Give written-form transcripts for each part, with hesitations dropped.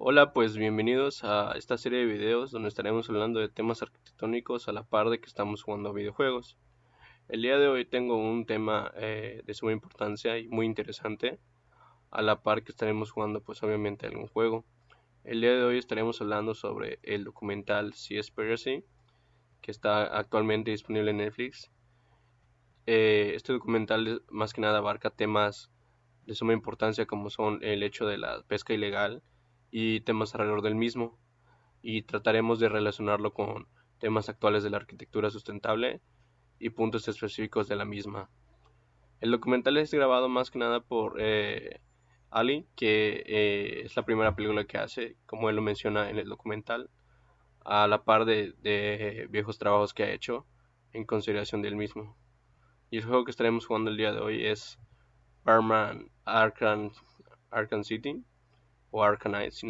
Hola, pues bienvenidos a esta serie de videos donde estaremos hablando de temas arquitectónicos a la par de que estamos jugando a videojuegos. El día de hoy tengo un tema de suma importancia y muy interesante, a la par que estaremos jugando pues obviamente algún juego. El día de hoy estaremos hablando sobre el documental Seaspiracy, que está actualmente disponible en Netflix. Este documental más que nada abarca temas de suma importancia como son el hecho de la pesca ilegal y temas alrededor del mismo, y trataremos de relacionarlo con temas actuales de la arquitectura sustentable y puntos específicos de la misma. El documental es grabado más que nada por Ali, que es la primera película que hace, como él lo menciona en el documental, a la par de viejos trabajos que ha hecho en consideración del mismo. Y el juego que estaremos jugando el día de hoy es Batman Arkham City o Arcanite, si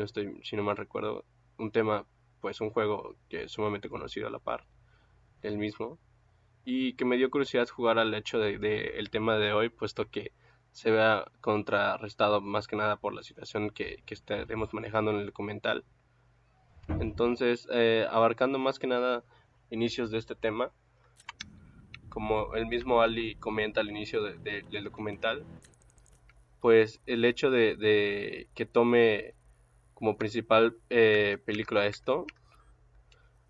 no mal recuerdo, un tema, pues un juego que es sumamente conocido a la par del mismo, y que me dio curiosidad jugar al hecho de el tema de hoy, puesto que se vea contrarrestado más que nada por la situación que estaremos manejando en el documental. Entonces, abarcando más que nada inicios de este tema, como el mismo Ali comenta al inicio del documental, pues el hecho de que tome como principal película esto,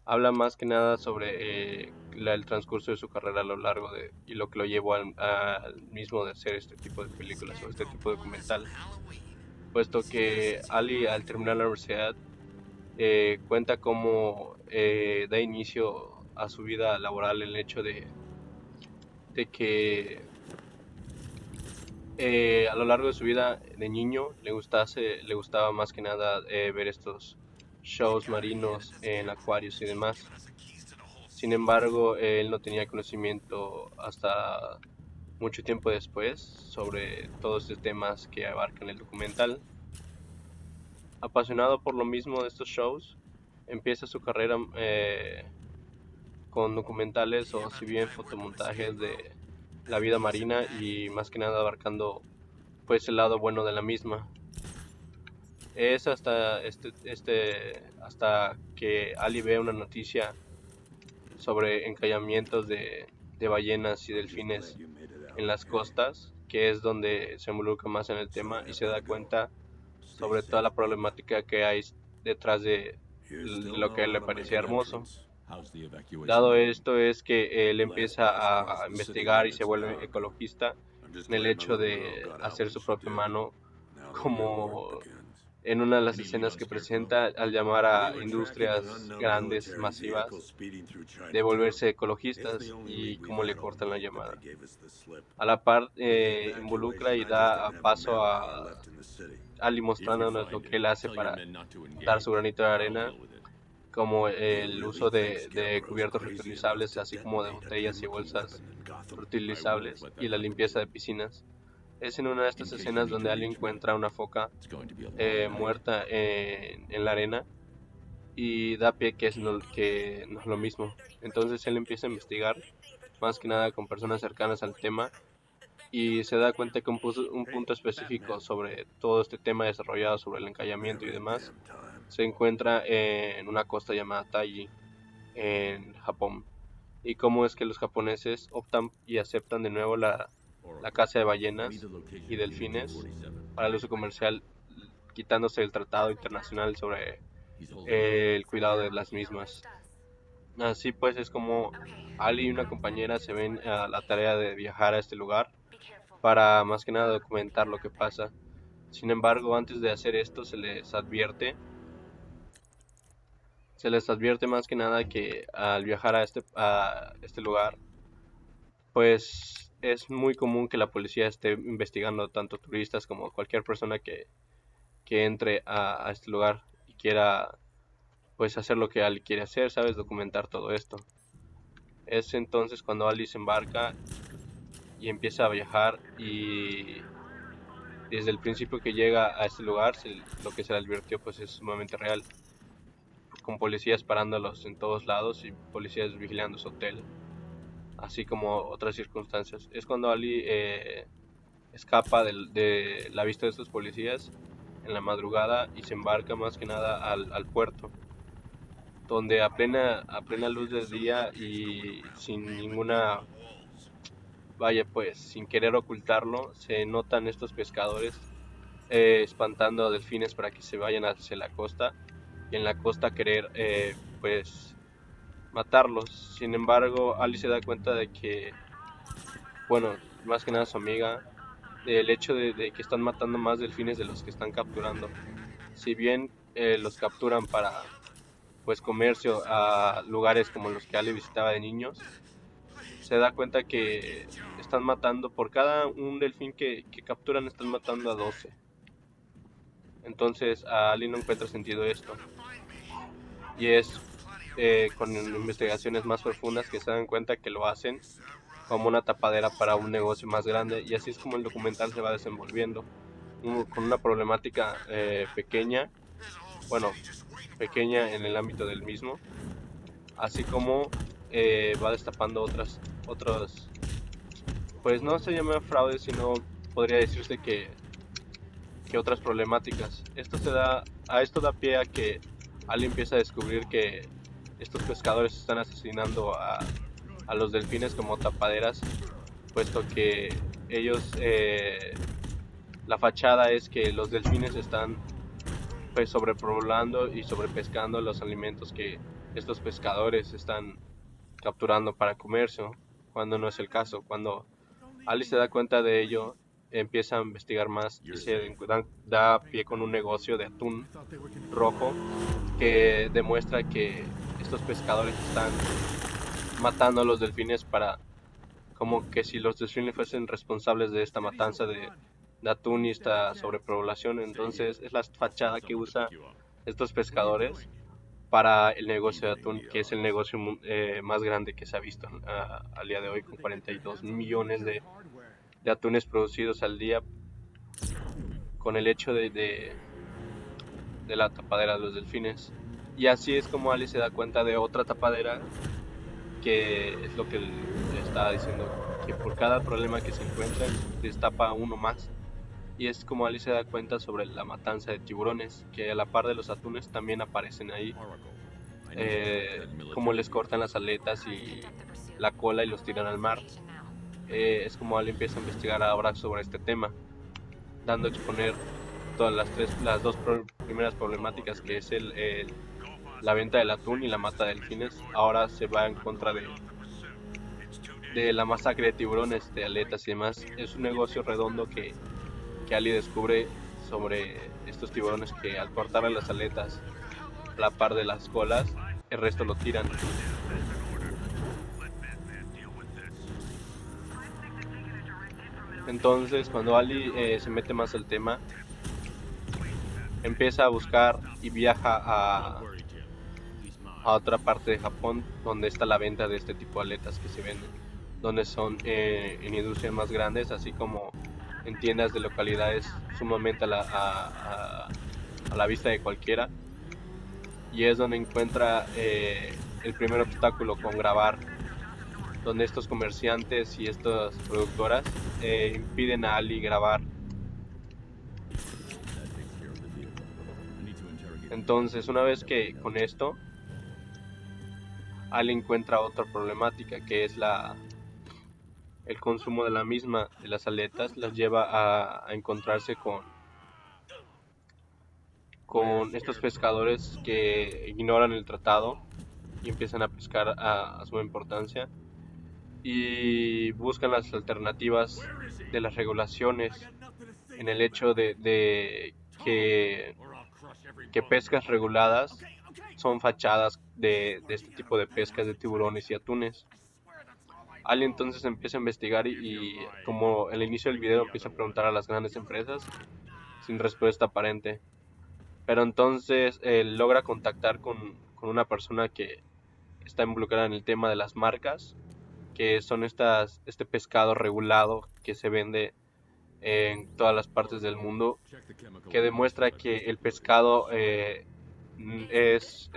habla más que nada sobre el transcurso de su carrera a lo largo y lo que lo llevó al mismo de hacer este tipo de películas o este tipo de documental, puesto que Ali al terminar la universidad cuenta cómo da inicio a su vida laboral el hecho de que a lo largo de su vida de niño le gustaba más que nada ver estos shows marinos en acuarios y demás. Sin embargo, él no tenía conocimiento hasta mucho tiempo después sobre todos estos temas que abarcan el documental. Apasionado por lo mismo de estos shows, empieza su carrera con documentales o si bien fotomontajes de la vida marina y más que nada abarcando pues el lado bueno de la misma. Es hasta que Ali ve una noticia sobre encallamientos de ballenas y delfines en las costas, que es donde se involucra más en el tema y se da cuenta sobre toda la problemática que hay detrás de lo que a él le parecía hermoso. Dado esto es que él empieza a investigar y se vuelve ecologista en el hecho de hacer su propia mano, como en una de las escenas que presenta al llamar a industrias grandes, masivas, de volverse ecologistas y cómo le cortan la llamada. A la par involucra y da paso a Ali mostrándonos lo que él hace para dar su granito de arena, como el uso de cubiertos reutilizables, así como de botellas y bolsas reutilizables, y la limpieza de piscinas. Es en una de estas escenas donde Ali encuentra una foca muerta en la arena y da pie que no es lo mismo. Entonces él empieza a investigar, más que nada con personas cercanas al tema, y se da cuenta que un punto específico sobre todo este tema desarrollado sobre el encallamiento y demás se encuentra en una costa llamada Taiji, en Japón. Y cómo es que los japoneses optan y aceptan de nuevo la caza de ballenas y delfines para el uso comercial, quitándose el tratado internacional sobre el cuidado de las mismas. Así pues es como Ali y una compañera se ven a la tarea de viajar a este lugar para más que nada documentar lo que pasa. Sin embargo, antes de hacer esto se les advierte más que nada que al viajar a este lugar, pues es muy común que la policía esté investigando tanto turistas como cualquier persona que entre a este lugar y quiera pues hacer lo que Ali quiere hacer, ¿sabes? Documentar todo esto. Es entonces cuando Ali se embarca y empieza a viajar, y desde el principio que llega a este lugar lo que se le advirtió pues es sumamente real, con policías parándolos en todos lados y policías vigilando su hotel, así como otras circunstancias. Es cuando Ali escapa de la vista de estos policías en la madrugada y se embarca más que nada al puerto, donde a plena luz del día y sin ninguna, vaya pues, sin querer ocultarlo, se notan estos pescadores espantando a delfines para que se vayan hacia la costa y en la costa querer pues matarlos. Sin embargo, Ali se da cuenta de que, bueno, más que nada su amiga, del hecho de que están matando más delfines de los que están capturando. Si bien los capturan para pues comercio a lugares como los que Ali visitaba de niños, se da cuenta que están matando, por cada un delfín que capturan están matando a 12. Entonces a Ali no encuentra sentido esto. Y es con investigaciones más profundas que se dan cuenta que lo hacen como una tapadera para un negocio más grande. Y así es como el documental se va desenvolviendo. Con una problemática pequeña, bueno, pequeña en el ámbito del mismo. Así como va destapando otros, pues no se llama fraude, sino podría decirse que otras problemáticas. Esto da pie a que Ali empieza a descubrir que estos pescadores están asesinando a los delfines como tapaderas, puesto que ellos, la fachada es que los delfines están pues sobrepoblando y sobrepescando los alimentos que estos pescadores están capturando para comercio, cuando no es el caso. Cuando Alice se da cuenta de ello, empieza a investigar más y da pie con un negocio de atún rojo que demuestra que estos pescadores están matando a los delfines para, como que si los delfines fuesen responsables de esta matanza de atún y esta sobrepoblación. Entonces es la fachada que usa estos pescadores para el negocio de atún, que es el negocio más grande que se ha visto al día de hoy, con 42 millones de atunes producidos al día, con el hecho de la tapadera de los delfines. Y así es como Ali se da cuenta de otra tapadera, que es lo que le estaba diciendo, que por cada problema que se encuentra destapa uno más. Y es como Ali se da cuenta sobre la matanza de tiburones, que a la par de los atunes también aparecen ahí, como les cortan las aletas y la cola y los tiran al mar. Es como Ali empieza a investigar ahora sobre este tema, dando a exponer todas las dos primeras problemáticas, que es la venta del atún y la mata de delfines. Ahora se va en contra de la masacre de tiburones, de aletas y demás. Es un negocio redondo que Ali descubre sobre estos tiburones, que al cortarle las aletas a la par de las colas, el resto lo tiran. Entonces cuando Ali se mete más al tema, empieza a buscar y viaja a otra parte de Japón donde está la venta de este tipo de aletas que se venden, donde son en industrias más grandes, así como en tiendas de localidades sumamente a la vista de cualquiera. Y es donde encuentra el primer obstáculo con grabar, donde estos comerciantes y estas productoras impiden a Ali grabar. Entonces, una vez que con esto Ali encuentra otra problemática, que es el consumo de la misma, de las aletas, las lleva a encontrarse con estos pescadores que ignoran el tratado y empiezan a pescar a suma importancia, y buscan las alternativas de las regulaciones, en el hecho de que pescas reguladas son fachadas de este tipo de pescas de tiburones y atunes. Ali entonces empieza a investigar y como el inicio del video empieza a preguntar a las grandes empresas sin respuesta aparente. Pero entonces logra contactar con una persona que está involucrada en el tema de las marcas, que son este pescado regulado que se vende en todas las partes del mundo, que demuestra que el pescado es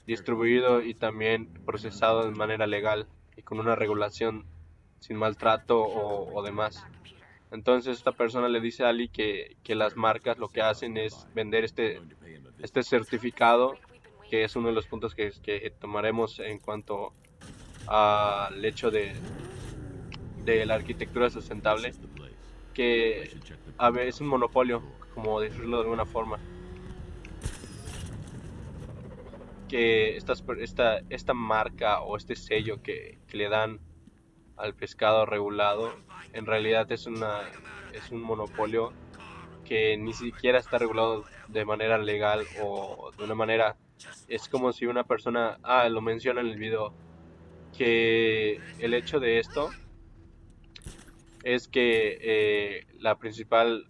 distribuido y también procesado de manera legal y con una regulación sin maltrato o demás. Entonces esta persona le dice a Ali que las marcas lo que hacen es vender este certificado, que es uno de los puntos que tomaremos en cuanto al hecho de la arquitectura sustentable, que a ver, es un monopolio, como decirlo de alguna forma, que esta marca o este sello que le dan al pescado regulado, en realidad es un monopolio que ni siquiera está regulado de manera legal o de una manera, es como si una persona, lo menciona en el video, que el hecho de esto es que la principal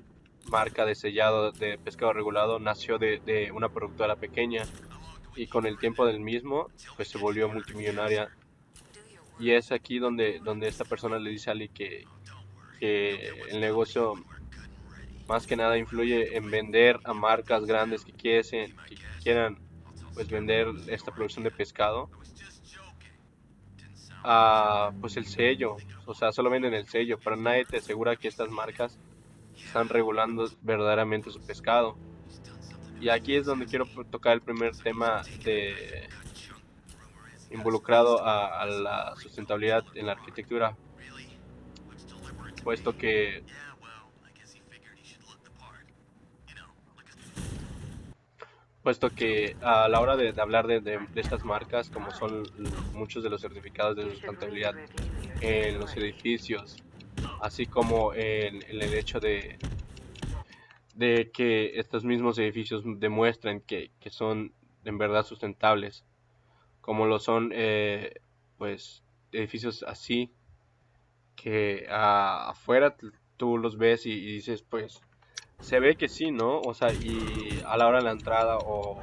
marca de sellado de pescado regulado nació de una productora pequeña y con el tiempo del mismo pues se volvió multimillonaria, y es aquí donde esta persona le dice a Ali que el negocio más que nada influye en vender a marcas grandes que quieran pues vender esta producción de pescado a pues el sello, o sea, solo venden el sello, pero nadie te asegura que estas marcas están regulando verdaderamente su pescado. Y aquí es donde quiero tocar el primer tema involucrado a la sustentabilidad en la arquitectura, puesto que a la hora de hablar de estas marcas, como son muchos de los certificados de sustentabilidad en los edificios, así como en el hecho de que estos mismos edificios demuestren que son en verdad sustentables, como lo son pues edificios así que afuera tú los ves y dices pues se ve que sí, ¿no? O sea, y a la hora de la entrada o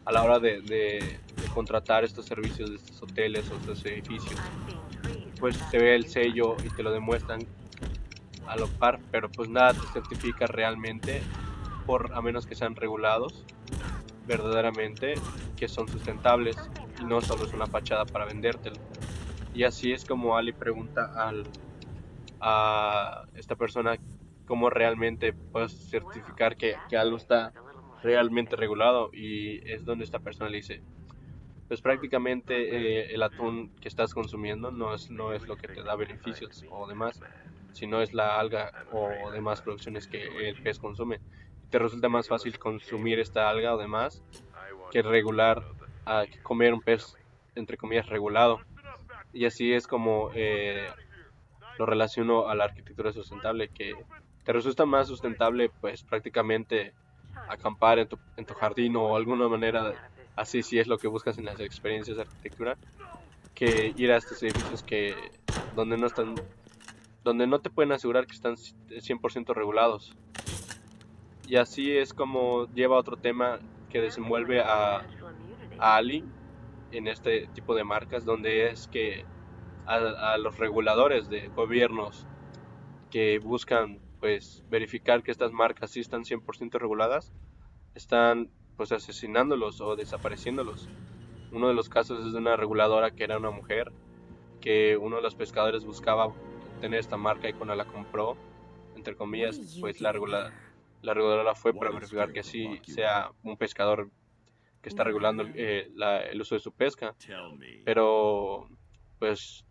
a la hora de contratar estos servicios de estos hoteles o estos edificios, pues se ve el sello y te lo demuestran a lo par, pero pues nada te certifica realmente, por a menos que sean regulados verdaderamente, que son sustentables y no solo es una fachada para vendértelo. Y así es como Ali pregunta a esta persona cómo realmente puedes certificar que algo está realmente regulado, y es donde esta persona le dice, pues prácticamente el atún que estás consumiendo no es lo que te da beneficios o demás, sino es la alga o demás producciones que el pez consume. Te resulta más fácil consumir esta alga o demás que que comer un pez entre comillas regulado. Y así es como lo relaciono a la arquitectura sustentable, que te resulta más sustentable pues prácticamente acampar en tu jardín o alguna manera así, si es lo que buscas en las experiencias de arquitectura, que ir a estos edificios donde no están, donde no te pueden asegurar que están 100% regulados. Y así es como lleva a otro tema que desenvuelve a Ali en este tipo de marcas, donde es que a los reguladores de gobiernos que buscan pues verificar que estas marcas sí están 100% reguladas, están pues asesinándolos o desapareciéndolos. Uno de los casos es de una reguladora que era una mujer, que uno de los pescadores buscaba tener esta marca y cuando la compró, entre comillas, pues la reguladora fue para verificar que sí sea un pescador que está regulando el uso de su pesca. Pero pues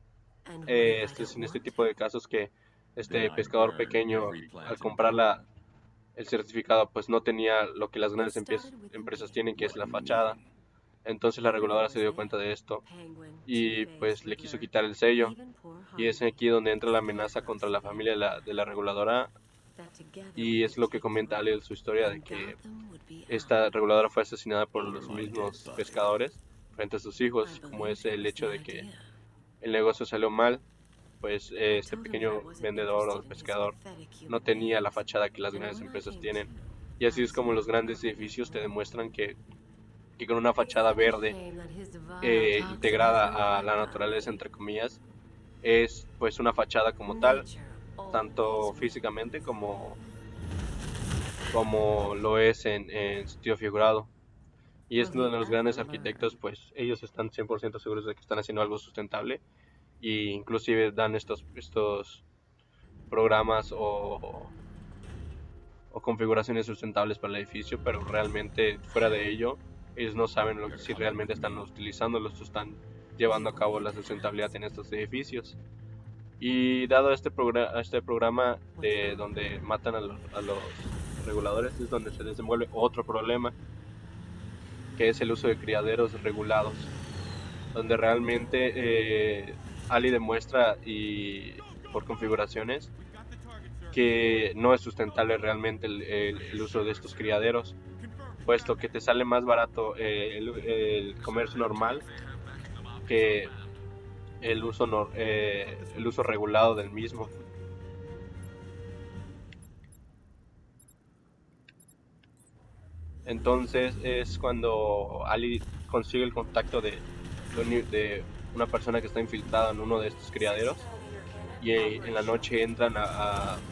en este tipo de casos que este pescador pequeño al comprar el certificado pues no tenía lo que las grandes empresas tienen, que es la fachada. Entonces la reguladora se dio cuenta de esto y pues le quiso quitar el sello, y es aquí donde entra la amenaza contra la familia de la reguladora, y es lo que comenta Ale en su historia de que esta reguladora fue asesinada por los mismos pescadores frente a sus hijos, como es el hecho de que el negocio salió mal, pues este pequeño vendedor o pescador no tenía la fachada que las grandes empresas tienen. Y así es como los grandes edificios te demuestran que con una fachada verde integrada a la naturaleza, entre comillas, es pues una fachada como tal, tanto físicamente como lo es en sentido figurado. Y es uno de los grandes arquitectos, pues ellos están 100% seguros de que están haciendo algo sustentable, y inclusive dan programas o configuraciones sustentables para el edificio, pero realmente fuera de ello ellos no saben si realmente están utilizándolos o están llevando a cabo la sustentabilidad en estos edificios. Y dado este programa de donde matan a los reguladores, es donde se desenvuelve otro problema, que es el uso de criaderos regulados, donde realmente Ali demuestra y por configuraciones que no es sustentable realmente el uso de estos criaderos, puesto que te sale más barato el comercio normal que el uso regulado del mismo. Entonces es cuando Ali consigue el contacto de una persona que está infiltrada en uno de estos criaderos, y en la noche entran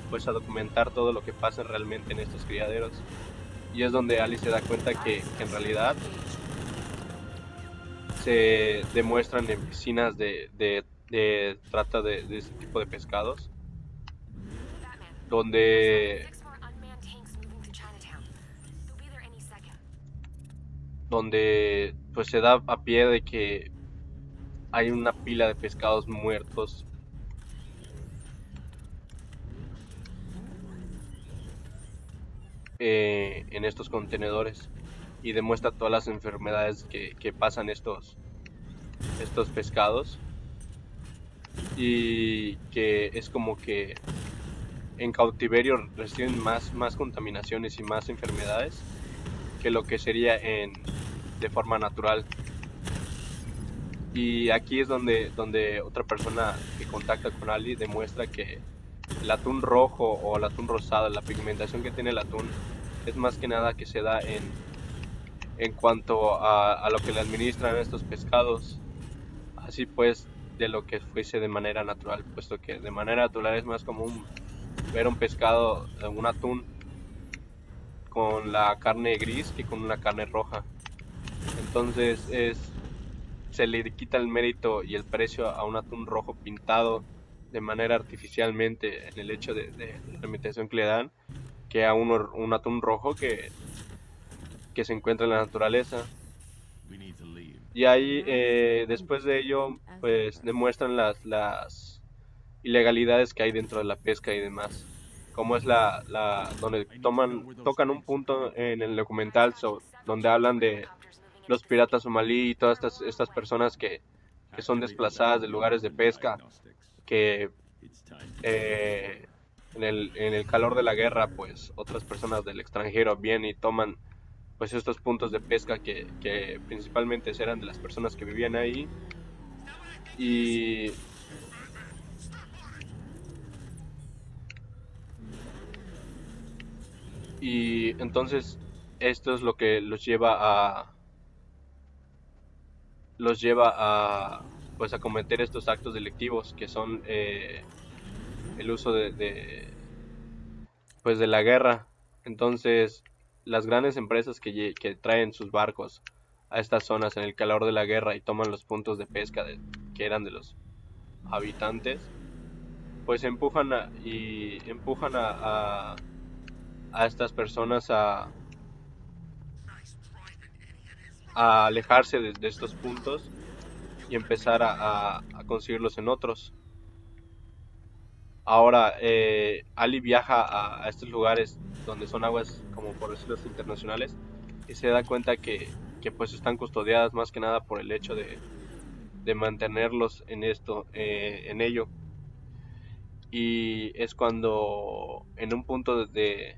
pues a documentar todo lo que pasa realmente en estos criaderos, y es donde Ali se da cuenta que en realidad se demuestran en piscinas de trata de este tipo de pescados, donde pues se da a pie de que hay una pila de pescados muertos en estos contenedores, y demuestra todas las enfermedades que pasan estos pescados, y que es como que en cautiverio reciben más contaminaciones y más enfermedades que lo que sería de forma natural. Y aquí es donde otra persona que contacta con Ali demuestra que el atún rojo o el atún rosado, la pigmentación que tiene el atún, es más que nada que se da en cuanto a lo que le administran estos pescados, así pues de lo que fuese de manera natural, puesto que de manera natural es más común ver un pescado, un atún, con la carne gris que con una carne roja. Entonces se le quita el mérito y el precio a un atún rojo pintado de manera artificialmente en el hecho de la alimentación que le dan, que a un atún rojo que se encuentra en la naturaleza. Y ahí después de ello pues demuestran las ilegalidades que hay dentro de la pesca y demás, como es donde tocan un punto en el documental donde hablan de los piratas somalí y todas estas personas que son desplazadas de lugares de pesca, que en el calor de la guerra pues otras personas del extranjero vienen y toman pues estos puntos de pesca que principalmente eran de las personas que vivían ahí, y entonces esto es lo que los lleva a pues a cometer estos actos delictivos, que son el uso pues de la guerra. Entonces las grandes empresas que traen sus barcos a estas zonas en el calor de la guerra y toman los puntos de pesca que eran de los habitantes, pues empujan a estas personas a alejarse de estos puntos y empezar a conseguirlos en otros. Ahora, Ali viaja a estos lugares donde son aguas, como por decirlo, internacionales, y se da cuenta que pues están custodiadas más que nada por el hecho de mantenerlos en ello. Y es cuando en un punto de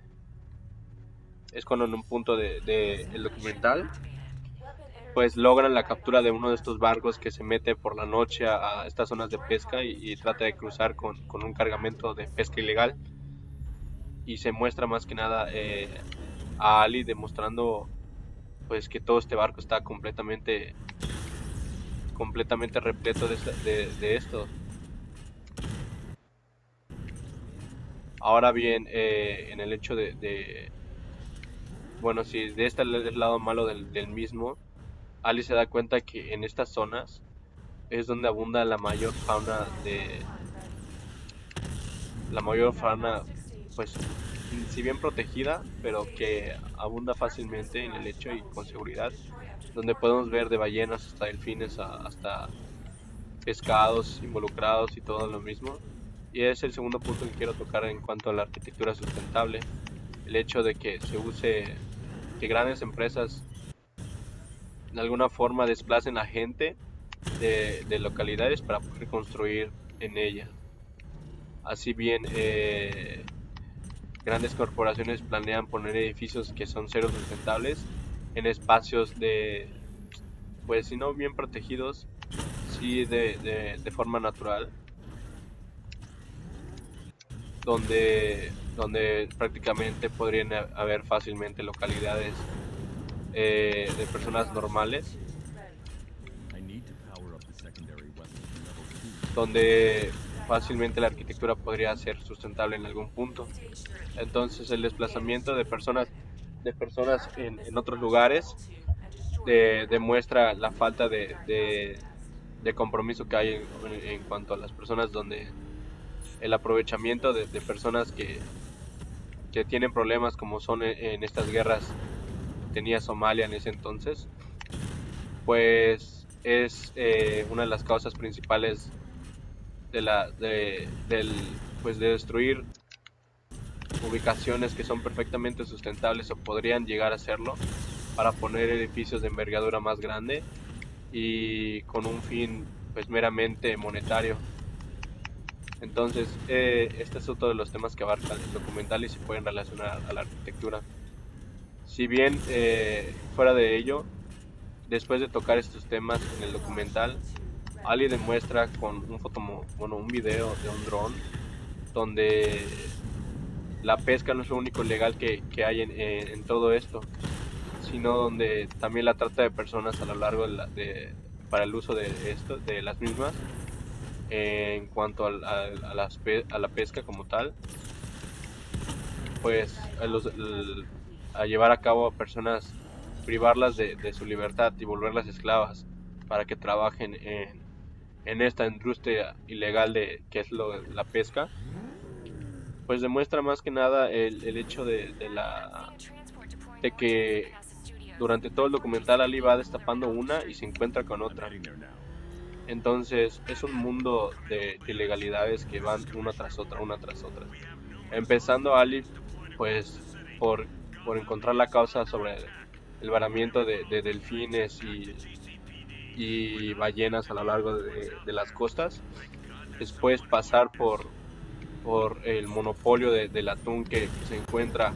el documental pues logran la captura de uno de estos barcos que se mete por la noche a estas zonas de pesca y trata de cruzar con un cargamento de pesca ilegal, y se muestra más que nada a Ali demostrando pues que todo este barco está completamente repleto de esto. Ahora bien, en el hecho bueno, si de este es el lado malo del mismo, Ali se da cuenta que en estas zonas es donde abunda la mayor fauna la mayor fauna, pues si bien protegida, pero que abunda fácilmente en el lecho y con seguridad, donde podemos ver de ballenas hasta delfines, hasta pescados involucrados y todo lo mismo. Y es el segundo punto que quiero tocar en cuanto a la arquitectura sustentable, el hecho de que se use, que grandes empresas de alguna forma desplacen a gente de localidades para poder construir en ella. Así bien, grandes corporaciones planean poner edificios que son cero sustentables en espacios pues si no bien protegidos, sí de forma natural, donde prácticamente podrían haber fácilmente localidades de personas normales, donde fácilmente la arquitectura podría ser sustentable en algún punto. Entonces el desplazamiento de personas en otros lugares demuestra la falta de compromiso que hay en cuanto a las personas, donde el aprovechamiento de personas que tienen problemas como son en estas guerras que tenía Somalia en ese entonces, pues es una de las causas principales pues de destruir ubicaciones que son perfectamente sustentables o podrían llegar a serlo, para poner edificios de envergadura más grande y con un fin pues meramente monetario. Entonces, este es otro de los temas que abarca el documental y se pueden relacionar a la arquitectura. Si bien fuera de ello, después de tocar estos temas en el documental, Ali demuestra con un video de un dron, donde la pesca no es lo único legal que hay en todo esto, sino donde también la trata de personas a lo largo para el uso de las mismas, en cuanto a la pesca como tal, pues a llevar a cabo a personas, privarlas de su libertad y volverlas esclavas para que trabajen en esta industria ilegal que es la pesca, pues demuestra más que nada el hecho de que durante todo el documental Ali va destapando una y se encuentra con otra. Entonces es un mundo de ilegalidades que van una tras otra, una tras otra. Empezando Ali, pues por encontrar la causa sobre el varamiento de delfines y ballenas a lo largo de las costas. Después pasar por el monopolio del atún que se encuentra,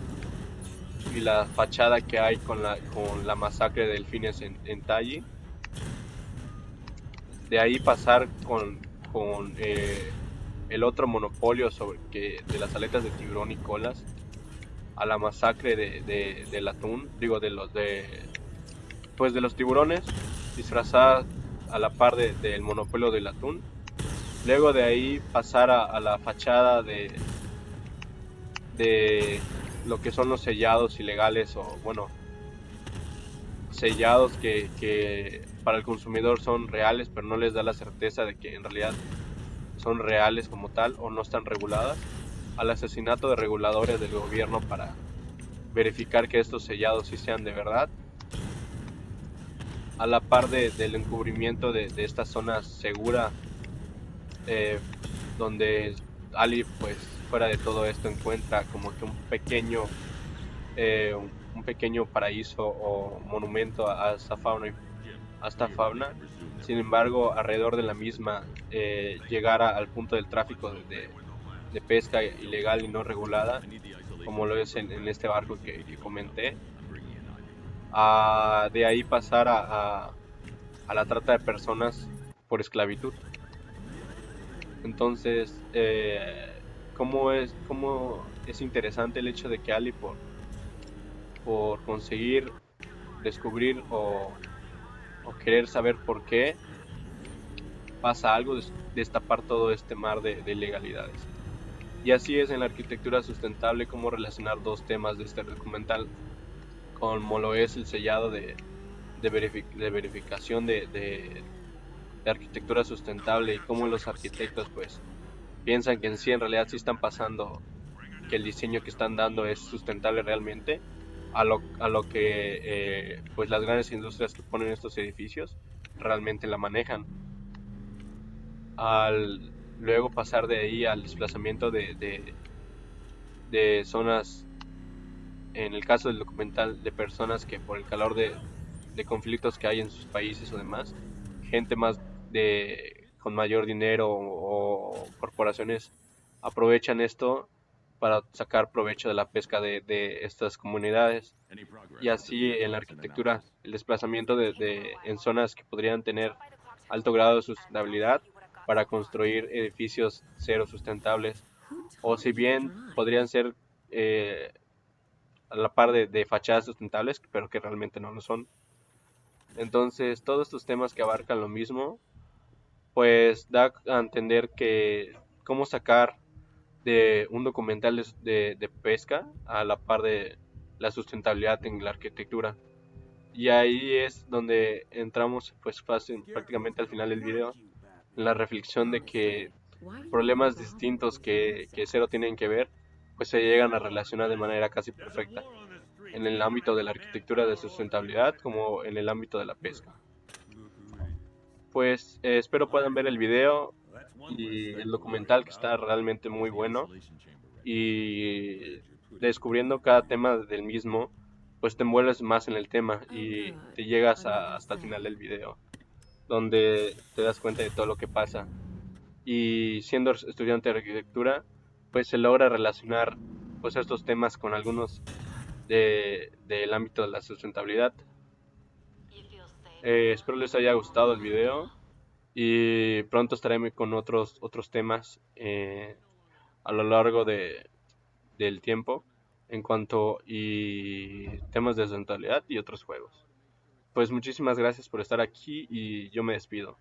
y la fachada que hay con la masacre de delfines en Tayi. De ahí pasar con el otro monopolio de las aletas de tiburón y colas, a la masacre del atún, digo, pues de los tiburones, disfrazada a la par del monopolio del atún. Luego de ahí pasar a la fachada de lo que son los sellados ilegales, o bueno, sellados que para el consumidor son reales, pero no les da la certeza de que en realidad son reales como tal o no están reguladas, al asesinato de reguladores del gobierno para verificar que estos sellados sí sean de verdad, a la par del encubrimiento de esta zona segura, donde Ali, pues fuera de todo esto, encuentra como que un pequeño paraíso o monumento a esta fauna. Sin embargo, alrededor de la misma, llegar al punto del tráfico de pesca ilegal y no regulada, como lo es en este barco que comenté, de ahí pasar a la trata de personas por esclavitud. Entonces, cómo es interesante el hecho de que Ali, por conseguir descubrir o querer saber por qué pasa algo, destapar todo este mar de ilegalidades. Y así es en la arquitectura sustentable, cómo relacionar dos temas de este documental, como lo es el sellado de verificación de arquitectura sustentable, y cómo los arquitectos pues piensan que en sí en realidad sí están pasando, que el diseño que están dando es sustentable realmente, a lo que pues las grandes industrias que ponen estos edificios realmente la manejan. Al luego pasar de ahí al desplazamiento de zonas, en el caso del documental, de personas que por el calor de conflictos que hay en sus países o demás, gente más con mayor dinero o corporaciones aprovechan esto para sacar provecho de la pesca de estas comunidades. Y así en la arquitectura, el desplazamiento en zonas que podrían tener alto grado de sustentabilidad para construir edificios cero sustentables, o si bien podrían ser eh, a la par de fachadas sustentables, pero que realmente no lo son. Entonces, todos estos temas que abarcan lo mismo, pues da a entender que cómo sacar de un documental de pesca a la par de la sustentabilidad en la arquitectura. Y ahí es donde entramos pues prácticamente al final del video, en la reflexión de que problemas distintos que cero tienen que ver, pues se llegan a relacionar de manera casi perfecta en el ámbito de la arquitectura de sustentabilidad como en el ámbito de la pesca. Pues espero puedan ver el video y el documental, que está realmente muy bueno, y descubriendo cada tema del mismo, pues te envuelves más en el tema y te llegas hasta el final del video, donde te das cuenta de todo lo que pasa. Y siendo estudiante de arquitectura, pues se logra relacionar pues estos temas con algunos del ámbito de la sustentabilidad. Espero les haya gustado el video y pronto estaré con otros temas a lo largo del tiempo en cuanto y temas de sustentabilidad y otros juegos. Pues muchísimas gracias por estar aquí y yo me despido.